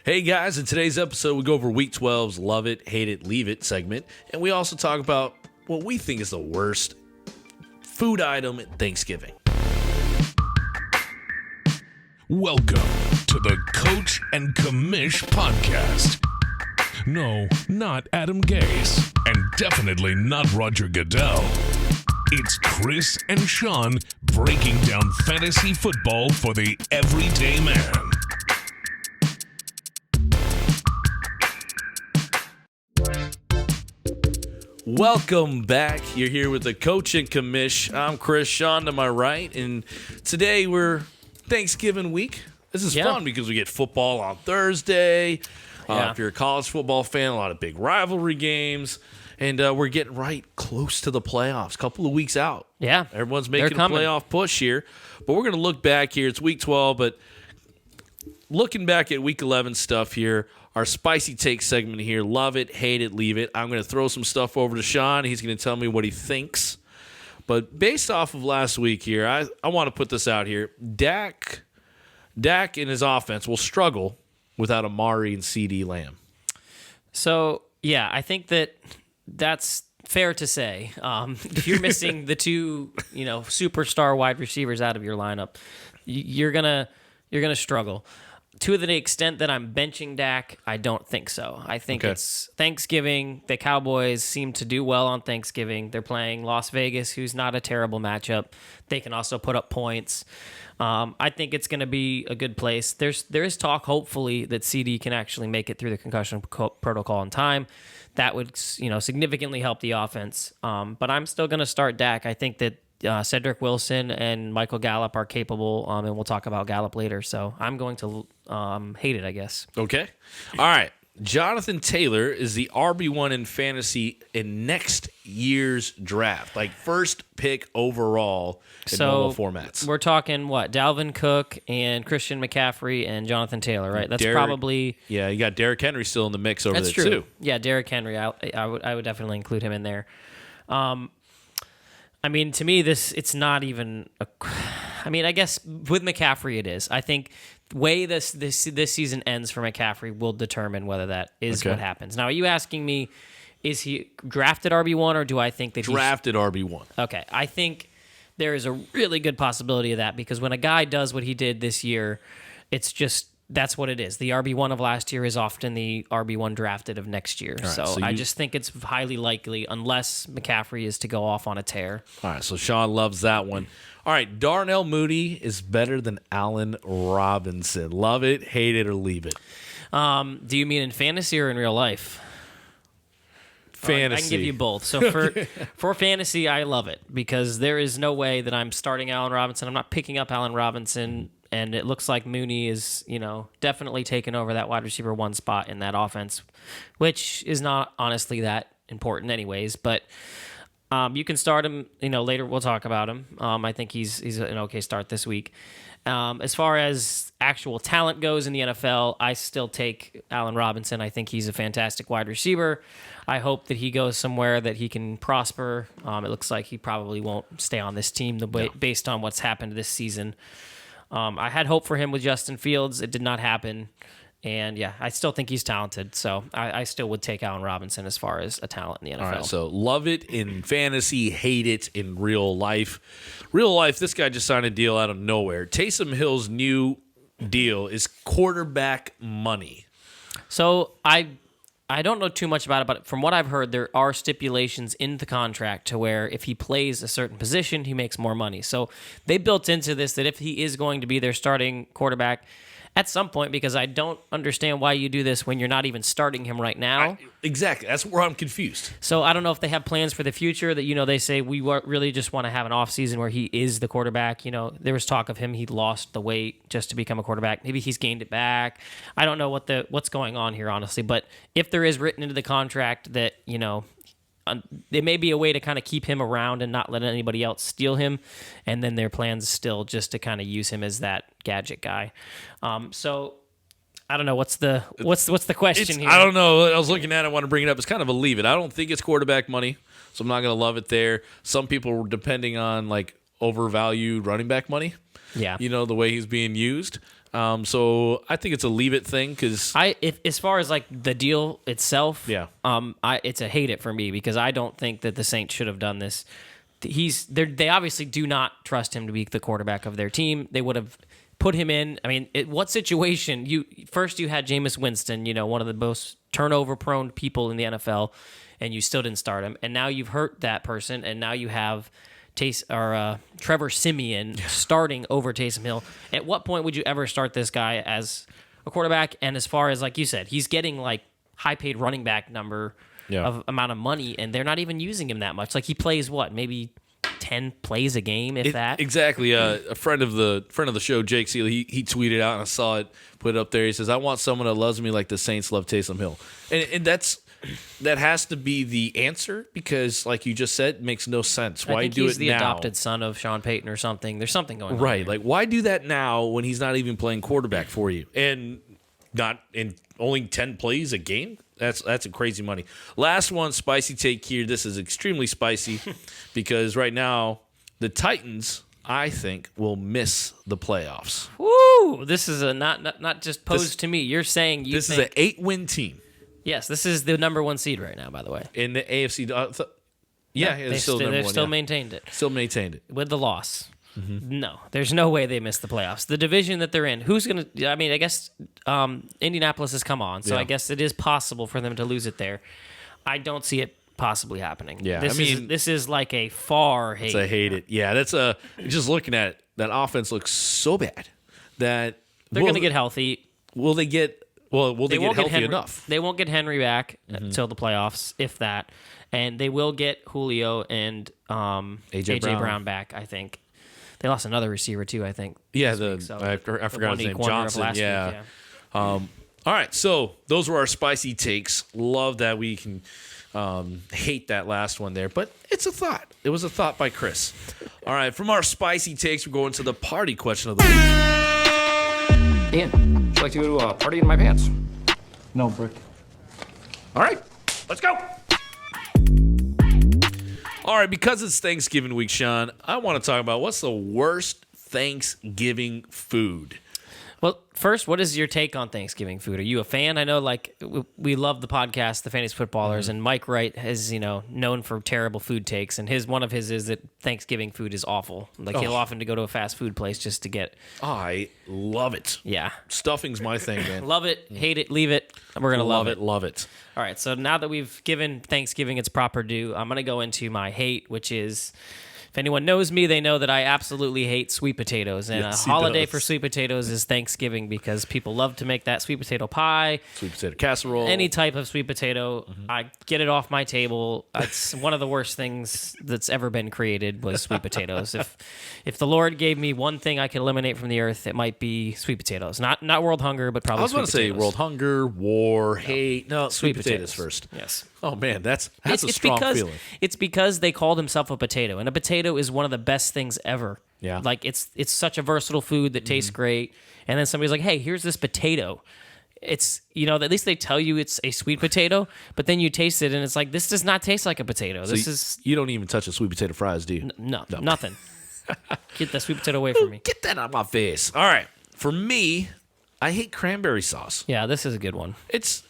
Hey guys, in today's episode, we go over Week 12's Love It, Hate It, Leave It segment, and we also talk about what we think is the worst food item at Thanksgiving. Welcome to the Coach and Commish podcast. No, not Adam Gase, and definitely not Roger Goodell. It's Chris and Sean breaking down fantasy football for the everyday man. Welcome back. You're here with the Coach and Commish. I'm Chris, Sean to my right, and today we're Thanksgiving week. This is fun because we get football on Thursday. If you're a college football fan, a lot of big rivalry games, and we're getting right close to the playoffs, a couple of weeks out. Yeah. Everyone's making a playoff push here, but we're going to look back here. It's Week 12, but looking back at Week 11 stuff here, our spicy take segment here, love it, hate it, leave it. I'm going to throw some stuff over to Sean. He's going to tell me what he thinks. But based off of last week here, I want to put this out here. Dak and his offense will struggle without Amari and CeeDee Lamb. So, yeah, I think that's fair to say. If you're missing the two, superstar wide receivers out of your lineup, you're gonna struggle. To the extent that I'm benching Dak, I don't think so. I think It's Thanksgiving. The Cowboys seem to do well on Thanksgiving. They're playing Las Vegas, who's not a terrible matchup. They can also put up points. I think it's going to be a good place. There is talk, hopefully, that CD can actually make it through the concussion protocol in time. That would, significantly help the offense. But I'm still going to start Dak. I think that Cedric Wilson and Michael Gallup are capable, and we'll talk about Gallup later. So I'm going to hate it, I guess. Okay. All right. Jonathan Taylor is the RB1 in fantasy in next year's draft, like first pick overall in normal formats. We're talking what? Dalvin Cook and Christian McCaffrey and Jonathan Taylor, right? That's probably... Yeah, you got Derrick Henry still in the mix over there, too. Yeah, Derrick Henry. I would definitely include him in there. To me, it's not even I guess with McCaffrey it is. I think the way this season ends for McCaffrey will determine whether that is what happens. Now, are you asking me, is he drafted RB1 or do I think that drafted RB1? Okay, I think there is a really good possibility of that because when a guy does what he did this year, it's just... That's what it is. The RB1 of last year is often the RB1 drafted of next year. Right, so I just think it's highly likely unless McCaffrey is to go off on a tear. All right, so Sean loves that one. All right, Darnell Mooney is better than Allen Robinson. Love it, hate it, or leave it. Do you mean in fantasy or in real life? Fantasy. I can give you both. So for fantasy, I love it because there is no way that I'm starting Allen Robinson. I'm not picking up Allen Robinson. And it looks like Mooney is, definitely taking over that wide receiver one spot in that offense, which is not honestly that important anyways. But you can start him, later we'll talk about him. I think he's an okay start this week. As far as actual talent goes in the NFL, I still take Allen Robinson. I think he's a fantastic wide receiver. I hope that he goes somewhere that he can prosper. It looks like he probably won't stay on this team based on what's happened this season. I had hope for him with Justin Fields. It did not happen. And, I still think he's talented. So I still would take Allen Robinson as far as a talent in the NFL. All right, so love it in fantasy, hate it in real life. Real life, this guy just signed a deal out of nowhere. Taysom Hill's new deal is quarterback money. So I don't know too much about it, but from what I've heard, there are stipulations in the contract to where if he plays a certain position, he makes more money. So they built into this that if he is going to be their starting quarterback at some point, because I don't understand why you do this when you're not even starting him right now. Exactly. That's where I'm confused. So I don't know if they have plans for the future that, they say we really just want to have an offseason where he is the quarterback. There was talk of him. He lost the weight just to become a quarterback. Maybe he's gained it back. I don't know what's going on here, honestly. But if there is written into the contract that, there may be a way to kind of keep him around and not let anybody else steal him, and then their plans still just to kind of use him as that gadget guy. So I don't know what's the question here. I don't know. I was looking at it. I want to bring it up. It's kind of a leave it. I don't think it's quarterback money, so I'm not going to love it there. Some people were depending on like overvalued running back money. Yeah. The way he's being used. So I think it's a leave it thing because If as far as like the deal itself, Yeah. It's a hate it for me because I don't think that the Saints should have done this. They obviously do not trust him to be the quarterback of their team. They would have put him in. I mean, what situation? You had Jameis Winston, one of the most turnover prone people in the NFL, and you still didn't start him. And now you've hurt that person, and now you have Trevor Siemian starting over Taysom Hill. At what point would you ever start this guy as a quarterback? And as far as, like you said, he's getting like high paid running back number of amount of money, and they're not even using him that much. Like he plays maybe 10 plays a game, if that. Exactly. A friend of the show, Jake Seeley, he tweeted out, and I saw it put up there. He says, "I want someone that loves me like the Saints love Taysom Hill," and that has to be the answer because, like you just said, it makes no sense. Why do it now? He's the adopted son of Sean Payton or something. There's something going on. Right. Like, why do that now when he's not even playing quarterback for you and not in only 10 plays a game? That's a crazy money. Last one, spicy take here. This is extremely spicy because right now the Titans, I think, will miss the playoffs. Woo! This is not just posed to me. You're saying this is an 8-win team. Yes, this is the number 1 seed right now, by the way. In the AFC. They've still maintained it. Still maintained it. With the loss. Mm-hmm. No, there's no way they miss the playoffs. The division that they're in, who's going to... I mean, I guess Indianapolis has come on, so I guess it is possible for them to lose it there. I don't see it possibly happening. Yeah, this is like a far hate. It's a hate it. Yeah, just looking at it, that offense looks so bad that... They're going to get healthy. Will they get... Well, will they get healthy enough? They won't get Henry back until the playoffs, if that. And they will get Julio and AJ Brown back, I think. They lost another receiver, too, I think. Yeah, I forgot his name. Johnson, yeah. All right, so those were our spicy takes. Love that we can hate that last one there, but it's a thought. It was a thought by Chris. All right, from our spicy takes, we're going to the party question of the week. Ian, would you like to go to a party in my pants? No, Brick. All right, let's go. All right, because it's Thanksgiving week, Sean, I want to talk about what's the worst Thanksgiving food. Well, first, what is your take on Thanksgiving food? Are you a fan? I know, like, we love the podcast, The Fantasy Footballers, and Mike Wright is, known for terrible food takes, and one of his is that Thanksgiving food is awful. Like, he'll often go to a fast food place just to get... I love it. Yeah. Stuffing's my thing, man. Love it, hate it, leave it. We're going to love it. Love it. All right, so now that we've given Thanksgiving its proper due, I'm going to go into my hate, which is... If anyone knows me, they know that I absolutely hate sweet potatoes. And yes, a holiday for sweet potatoes is Thanksgiving because people love to make that sweet potato pie. Sweet potato casserole. Any type of sweet potato. I get it off my table. It's one of the worst things that's ever been created was sweet potatoes. If the Lord gave me one thing I could eliminate from the earth, it might be sweet potatoes. Not world hunger, but probably sweet potatoes. I was going to say world hunger, war, hate. No, sweet potatoes first. Yes. Oh, man, that's a strong feeling. It's because they called himself a potato, and a potato is one of the best things ever. Yeah. Like, it's such a versatile food that tastes great, and then somebody's like, hey, here's this potato. It's, at least they tell you it's a sweet potato, but then you taste it, and it's like, this does not taste like a potato. So you don't even touch a sweet potato fries, do you? No, nothing. Get that sweet potato away from me. Get that out of my face. All right. For me, I hate cranberry sauce. Yeah, this is a good one. It's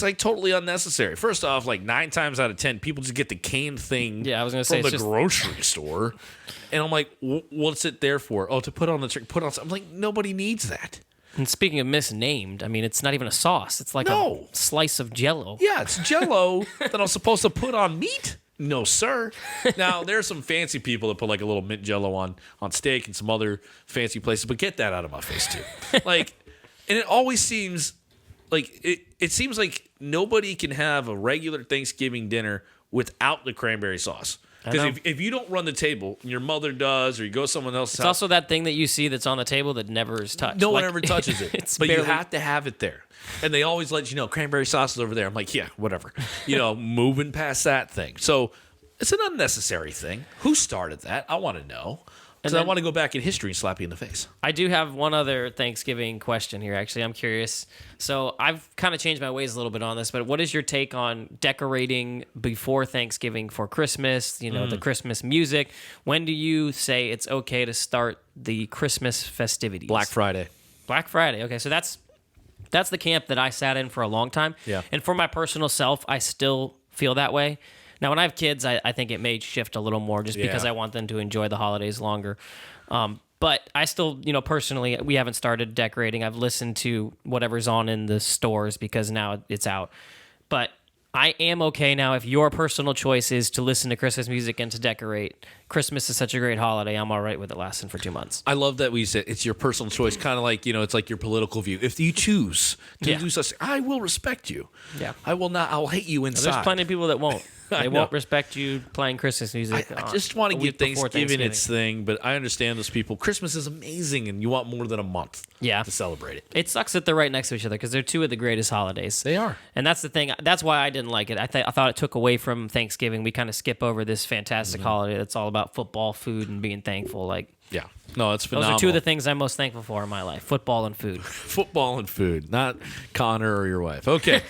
like totally unnecessary. First off, like 9 times out of 10, people just get the canned thing I was gonna say, from the grocery store. And I'm like, what's it there for? Oh, to put on the chicken, put on something. I'm like, nobody needs that. And speaking of misnamed, I mean, it's not even a sauce. It's like a slice of Jell-O. Yeah, it's Jell-O that I'm supposed to put on meat. No, sir. Now, there's some fancy people that put like a little mint Jell-O on steak and some other fancy places, but get that out of my face too. Like, and it always seems... Like, it seems like nobody can have a regular Thanksgiving dinner without the cranberry sauce. Because if you don't run the table, and your mother does, or you go to someone else's house. It's also that thing that you see that's on the table that never is touched. No one ever touches it. But barely... you have to have it there. And they always let you know, cranberry sauce is over there. I'm like, yeah, whatever. Moving past that thing. So it's an unnecessary thing. Who started that? I want to know. Because I want to go back in history and slap you in the face. I do have one other Thanksgiving question here, actually. I'm curious. So I've kind of changed my ways a little bit on this, but what is your take on decorating before Thanksgiving for Christmas, the Christmas music? When do you say it's okay to start the Christmas festivities? Black Friday. Black Friday. Okay, so that's the camp that I sat in for a long time. Yeah. And for my personal self, I still feel that way. Now, when I have kids, I think it may shift a little more just because Yeah. I want them to enjoy the holidays longer. But I still, personally, we haven't started decorating. I've listened to whatever's on in the stores because now it's out. But I am okay now if your personal choice is to listen to Christmas music and to decorate. Christmas is such a great holiday. I'm all right with it lasting for 2 months. I love that we said it's your personal choice, kind of like, it's like your political view. If you choose to Yeah. do such, I will respect you. Yeah. I will not, I'll hate you inside. There's plenty of people that won't. I They know. won't respect you playing Christmas music. I just want a to week give before Thanksgiving its thing, but I understand those people. Christmas is amazing, and you want more than a month Yeah. to celebrate it. It sucks that they're right next to each other because they're two of the greatest holidays. They are. And that's the thing. That's why I didn't like it. I thought it took away from Thanksgiving. We kind of skip over this fantastic holiday that's all about football, food, and being thankful. Like, Yeah. No, it's those phenomenal. are two of the things I'm most thankful for in my life: football and food. Football and food, not Connor or your wife. Okay.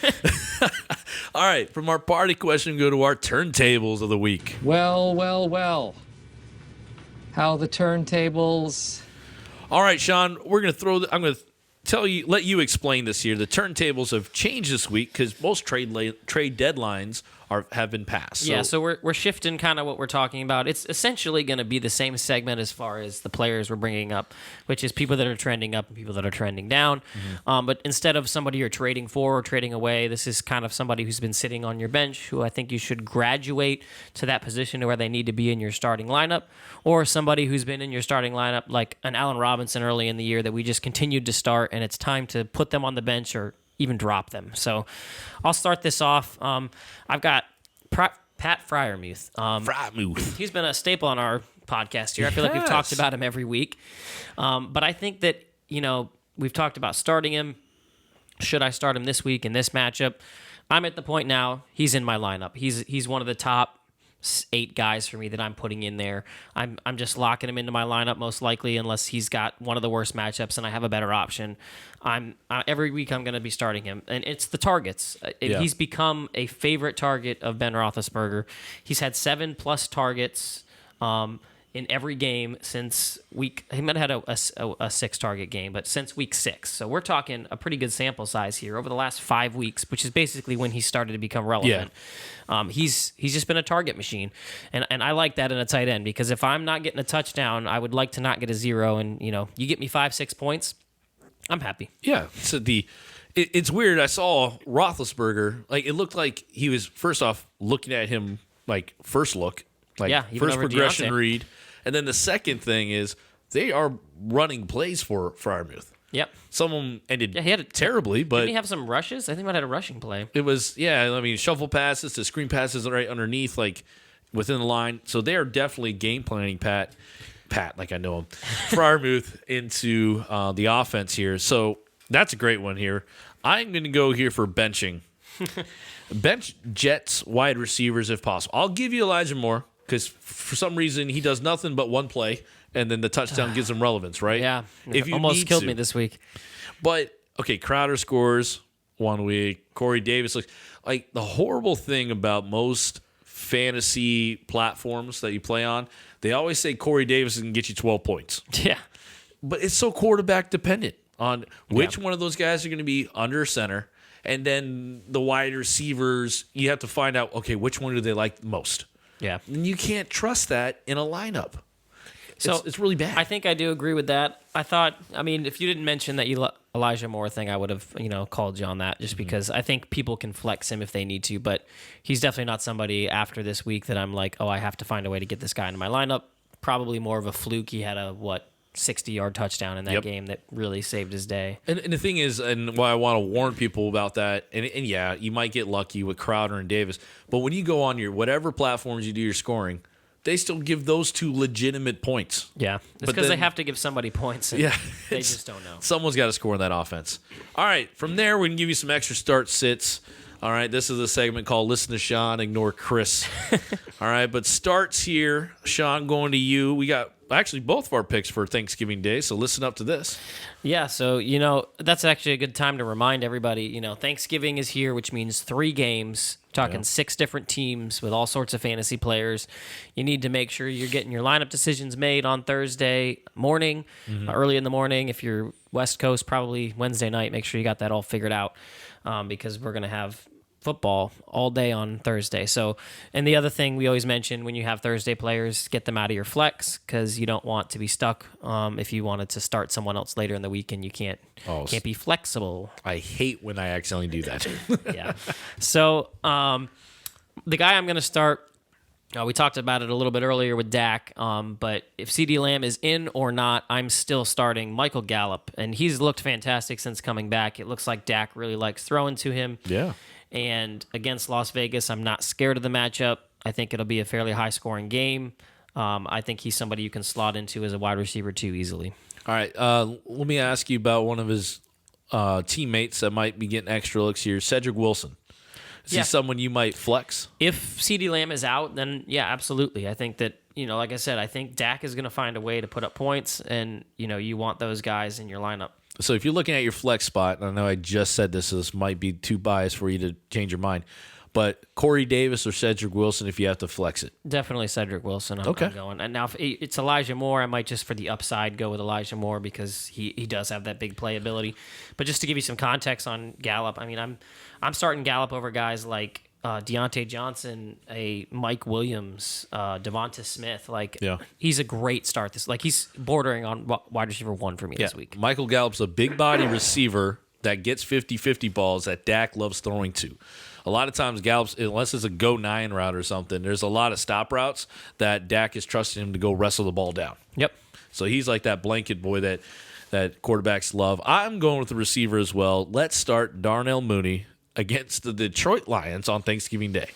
All right. From our party question, go to our turntables of the week. Well, well, well. How the turntables. All right, Sean, we're going to I'm going to let you explain this here. The turntables have changed this week because most trade deadlines have been passed. Yeah, so we're shifting kind of what we're talking about. It's essentially going to be the same segment as far as the players we're bringing up, which is people that are trending up and people that are trending down. But instead of somebody you're trading for or trading away, this is kind of somebody who's been sitting on your bench who I think you should graduate to that position to where they need to be in your starting lineup, or somebody who's been in your starting lineup like an Allen Robinson early in the year that we just continued to start, and it's time to put them on the bench or even drop them. So I'll start this off. I've got Pat Freiermuth. Freiermuth. He's been a staple on our podcast here. I feel like we've talked Yes. about him every week. But I think that, we've talked about starting him. Should I start him this week in this matchup? I'm at the point now, he's in my lineup. He's one of the top 8 guys for me that I'm putting in there. I'm just locking him into my lineup most likely, unless he's got one of the worst matchups and I have a better option. Every week I'm going to be starting him, and it's the targets. Yeah. He's become a favorite target of Ben Roethlisberger. He's had 7+ targets in every game since week. He might have had a 6-target game, but since week 6. So we're talking a pretty good sample size here over the last 5 weeks, which is basically when he started to become relevant. He's just been a target machine, and I like that in a tight end, because if I'm not getting a touchdown, I would like to not get a 0. And you get me 5-6 points, I'm happy. Yeah. So it's weird. I saw Roethlisberger. Like, it looked like he was, first off, looking at him like first look, like Yeah, even first over progression Deontay. read, and then the second thing is they are running plays for Freiermuth. Yep. Some of them ended Yeah, he had a terribly, but Didn't he have some rushes? I think he might have had a rushing play. it was, I mean, shuffle passes to screen passes right underneath, like within the line. So they are definitely game planning Pat, like I know him, Freiermuth into the offense here. So that's a great one here. I'm going to go here for benching. Bench Jets wide receivers if possible. I'll give you Elijah Moore because for some reason he does nothing but one play, and then the touchdown gives him relevance, right? Yeah. If you almost need killed to. me this week. But okay, Crowder scores 1 week. Corey Davis looks like the horrible thing about most fantasy platforms that you play on. They always say Corey Davis can get you 12 points, Yeah. but it's so quarterback dependent on which one of those guys are going to be under center, and then the wide receivers. You have to find out, okay, which one do they like most, Yeah. and you can't trust that in a lineup. So it's really bad. I think I do agree with that. I mean, if you didn't mention that Elijah Moore thing, I would have, called you on that just because I think people can flex him if they need to, but he's definitely not somebody after this week that I'm like, oh, I have to find a way to get this guy into my lineup. Probably more of a fluke. He had a 60-yard touchdown in that Yep. game that really saved his day. And the thing is, and why I want to warn people about that, and yeah, you might get lucky with Crowder and Davis, but when you go on your whatever platforms you do your scoring, they still give those 2 legitimate points. Yeah. It's But because they then- have to give somebody points. And Yeah, They it's- just don't know. Someone's got to score in that offense. All right, from there we can give you some extra start sits. All right, this is a segment called Listen to Sean, Ignore Chris. All right, but starts here. Sean, going to you. We got actually both of our picks for Thanksgiving Day, so listen up to this. Yeah, so, that's actually a good time to remind everybody, Thanksgiving is here, which means 3 games, talking 6 different teams with all sorts of fantasy players. You need to make sure you're getting your lineup decisions made on Thursday morning, early in the morning. If you're West Coast probably Wednesday night. Make sure you got that all figured out because we're going to have football all day on Thursday. So, and the other thing we always mention when you have Thursday players, get them out of your flex because you don't want to be stuck. If you wanted to start someone else later in the week and you can't be flexible. I hate when I accidentally do that. Yeah. So the guy I'm going to start, we talked about it a little bit earlier with Dak, but if CeeDee Lamb is in or not, I'm still starting Michael Gallup, and he's looked fantastic since coming back. It looks like Dak really likes throwing to him. Yeah. And against Las Vegas, I'm not scared of the matchup. I think it'll be a fairly high-scoring game. I think he's somebody you can slot into as a wide receiver too easily. All right. Let me ask you about one of his teammates that might be getting extra looks here, Cedric Wilson. Is he someone you might flex? If CeeDee Lamb is out, then yeah, absolutely. I think that, like I said, I think Dak is going to find a way to put up points, and, you want those guys in your lineup. So if you're looking at your flex spot, and I know I just said this, so this might be too biased for you to change your mind, but Corey Davis or Cedric Wilson if you have to flex it. Definitely Cedric Wilson. I'm going. And now if it's Elijah Moore, I might just for the upside go with Elijah Moore because he does have that big playability. But just to give you some context on Gallup, I mean, I'm starting Gallup over guys like Deontay Johnson, a Mike Williams, Devonta Smith. He's a great start. He's bordering on wide receiver 1 for me this week. Michael Gallup's a big body receiver that gets 50-50 balls that Dak loves throwing to. A lot of times Gallup's, unless it's a go 9 route or something, there's a lot of stop routes that Dak is trusting him to go wrestle the ball down. Yep. So he's like that blanket boy that quarterbacks love. I'm going with the receiver as well. Let's start Darnell Mooney against the Detroit Lions on Thanksgiving Day.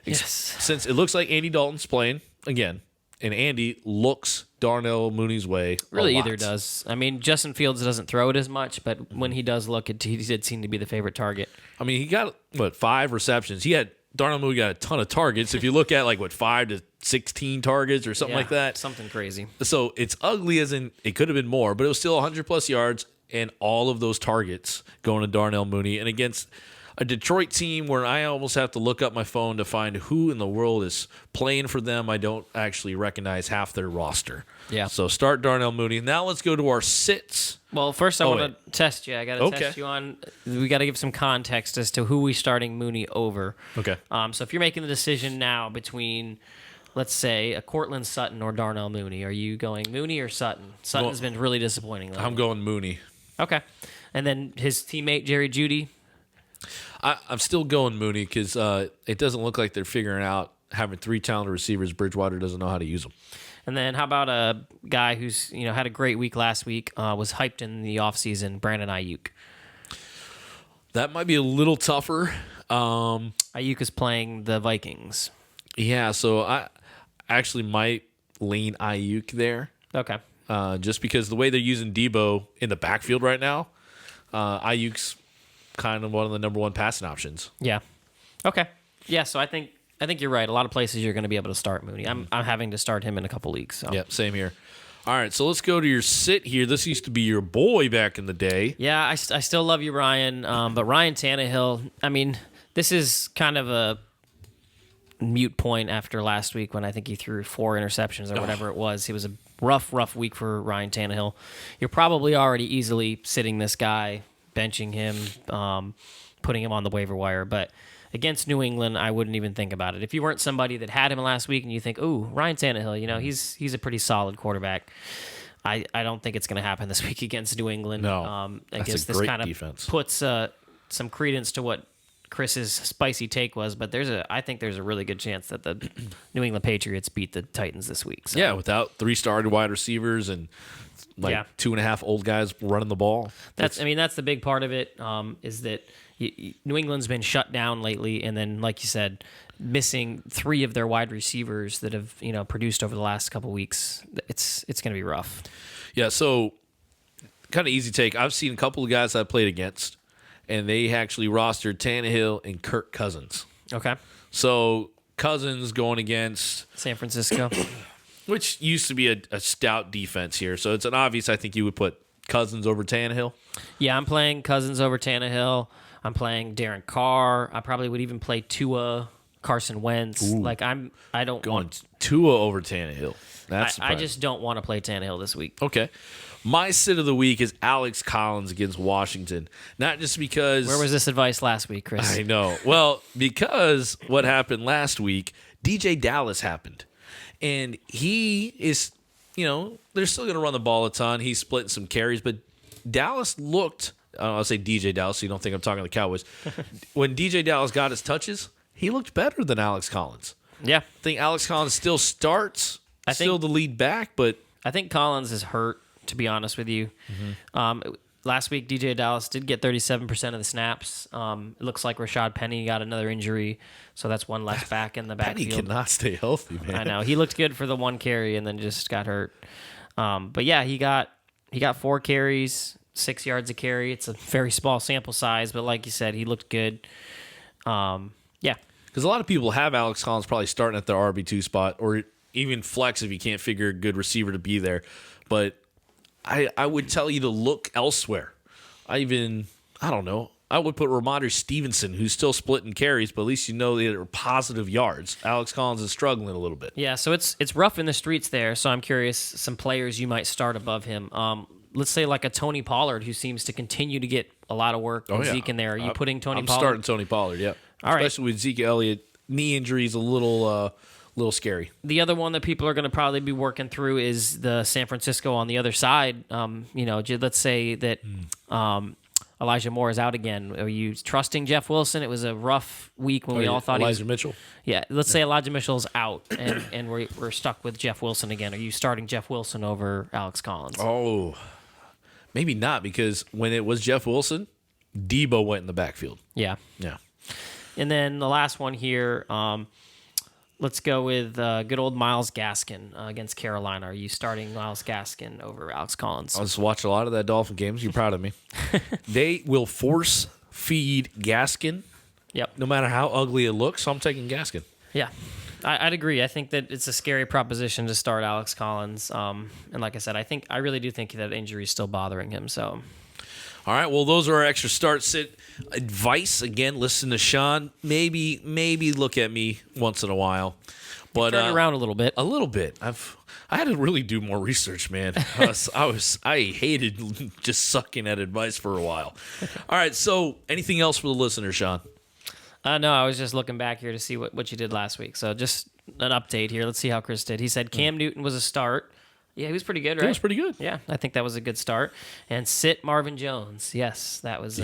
Yes. Since it looks like Andy Dalton's playing again, and Andy looks Darnell Mooney's way. Really either does. I mean, Justin Fields doesn't throw it as much, but when he does look, he did seem to be the favorite target. I mean, he got, 5 receptions. Darnell Mooney got a ton of targets. If you look at 5 to 16 targets or something like that. Something crazy. So it's ugly as in it could have been more, but it was still 100-plus yards and all of those targets going to Darnell Mooney. And against a Detroit team where I almost have to look up my phone to find who in the world is playing for them. I don't actually recognize half their roster. Yeah. So start Darnell Mooney. Now let's go to our sits. Well, first I want to test you. I got to test you on. We got to give some context as to who we starting Mooney over. Okay. So if you're making the decision now between, let's say, a Cortland Sutton or Darnell Mooney, are you going Mooney or Sutton? Sutton's been really disappointing lately. I'm going Mooney. Okay. And then his teammate Jerry Jeudy. I'm still going Mooney because it doesn't look like they're figuring out having 3 talented receivers. Bridgewater doesn't know how to use them. And then how about a guy who's had a great week last week, was hyped in the offseason, Brandon Ayuk. That might be a little tougher. Ayuk is playing the Vikings. Yeah, so I actually might lean Ayuk there. Okay. Just because the way they're using Debo in the backfield right now, Ayuk's kind of one of the number 1 passing options. Yeah. Okay. Yeah, so I think you're right. A lot of places you're going to be able to start Mooney. I'm having to start him in a couple leagues. So. Yep, same here. All right, so let's go to your sit here. This used to be your boy back in the day. Yeah, I still love you, Ryan. But Ryan Tannehill, I mean, this is kind of a mute point after last week when I think he threw 4 interceptions or whatever it was. It was a rough week for Ryan Tannehill. You're probably already easily sitting this guy, benching him, putting him on the waiver wire. But against New England, I wouldn't even think about it. If you weren't somebody that had him last week and you think, ooh, Ryan Tannehill, he's a pretty solid quarterback. I don't think it's going to happen this week against New England. No, I that's guess a this great kind of defense. Puts some credence to what Chris's spicy take was, but I think there's a really good chance that the New England Patriots beat the Titans this week. So. Yeah, without 3 started wide receivers and 2.5 old guys running the ball. That's the big part of it, is that New England's been shut down lately, and then, like you said, missing 3 of their wide receivers that have produced over the last couple weeks. It's going to be rough. Yeah, so kind of easy take. I've seen a couple of guys I played against, and they actually rostered Tannehill and Kirk Cousins. Okay. So Cousins going against San Francisco, which used to be a stout defense here. So it's an obvious. I think you would put Cousins over Tannehill. Yeah, I'm playing Cousins over Tannehill. I'm playing Darren Carr. I probably would even play Tua Carson Wentz. Like I don't Going want. Tua over Tannehill. That's I just don't want to play Tannehill this week. okay. My sit of the week is Alex Collins against Washington. Not just because Where was this advice last week, Chris? I know. Well, because what happened last week, DJ Dallas happened. And he is, they're still going to run the ball a ton. He's splitting some carries, but Dallas looked, I'll say DJ Dallas so you don't think I'm talking to the Cowboys. When DJ Dallas got his touches, he looked better than Alex Collins. Yeah. I think Alex Collins still starts, still the lead back, but I think Collins is hurt, to be honest with you. Last week, DJ Dallas did get 37% of the snaps. It looks like Rashad Penny got another injury, so that's one less back in the Penny backfield. cannot stay healthy, man. I know. He looked good for the one carry and then just got hurt. But yeah, he got 4 carries, 6 yards a carry. It's a very small sample size, but like you said, he looked good. Yeah. Because a lot of people have Alex Collins probably starting at their RB2 spot or even flex if you can't figure a good receiver to be there. But I would tell you to look elsewhere. I don't know. I would put Ramondre Stevenson, who's still splitting carries, but at least they're positive yards. Alex Collins is struggling a little bit. Yeah, so it's rough in the streets there, so I'm curious some players you might start above him. Let's say like a Tony Pollard who seems to continue to get a lot of work with Zeke in there. Are you putting Tony Pollard? I'm starting Tony Pollard, yeah. All right. Especially with Zeke Elliott. Knee injury is a little scary. The other one that people are going to probably be working through is the San Francisco on the other side. Let's say that Elijah Moore is out again. Are you trusting Jeff Wilson? It was a rough week when we all thought Elijah Mitchell? Yeah, let's say Elijah Mitchell's out and we're stuck with Jeff Wilson again. Are you starting Jeff Wilson over Alex Collins? Oh, maybe not, because when it was Jeff Wilson, Debo went in the backfield. Yeah. Yeah. And then the last one here, let's go with good old Myles Gaskin against Carolina. Are you starting Myles Gaskin over Alex Collins? I was watching a lot of that Dolphin games. You're proud of me. They will force feed Gaskin, Yep. no matter how ugly it looks. So I'm taking Gaskin. Yeah. I'd agree. I think that it's a scary proposition to start Alex Collins. And like I said, I really do think that injury is still bothering him. So, All right. Well, those are our extra start sit advice. Again, listen to Sean. Maybe look at me once in a while. But turn it around a little bit. A little bit. I had to really do more research, man. I hated just sucking at advice for a while. All right. So, anything else for the listener, Sean? No, I was just looking back here to see what you did last week. So just an update here. Let's see how Chris did. He said Cam Newton was a start. Yeah, he was pretty good, right? He was pretty good. Yeah, I think that was a good start. And sit Marvin Jones. Yes, that was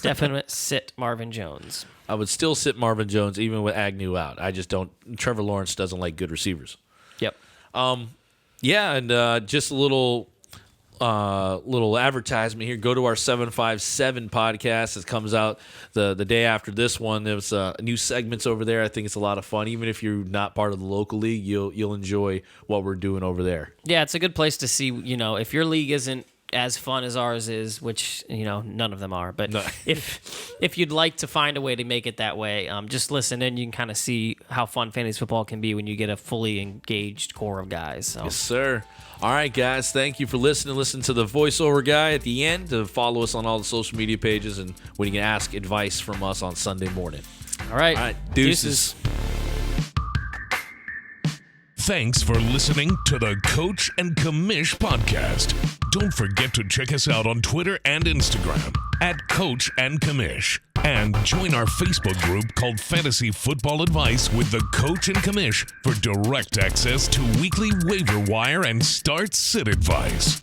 definite sit Marvin Jones. I would still sit Marvin Jones even with Agnew out. I just don't. Trevor Lawrence doesn't like good receivers. Yep. Yeah, and just a little advertisement here. Go to our 757 podcast. It comes out the day after this one. There's new segments over there. I think it's a lot of fun. Even if you're not part of the local league, you'll enjoy what we're doing over there. Yeah, it's a good place to see, if your league isn't as fun as ours is, which, none of them are. But No. if you'd like to find a way to make it that way, just listen in. You can kind of see how fun fantasy football can be when you get a fully engaged core of guys. So. Yes, sir. All right, guys. Thank you for listening. Listen to the voiceover guy at the end. To follow us on all the social media pages and when you can ask advice from us on Sunday morning. All right. All right. Deuces. Thanks for listening to the Coach and Commish podcast. Don't forget to check us out on Twitter and Instagram at Coach and Commish. And join our Facebook group called Fantasy Football Advice with the Coach and Commish for direct access to weekly waiver wire and start sit advice.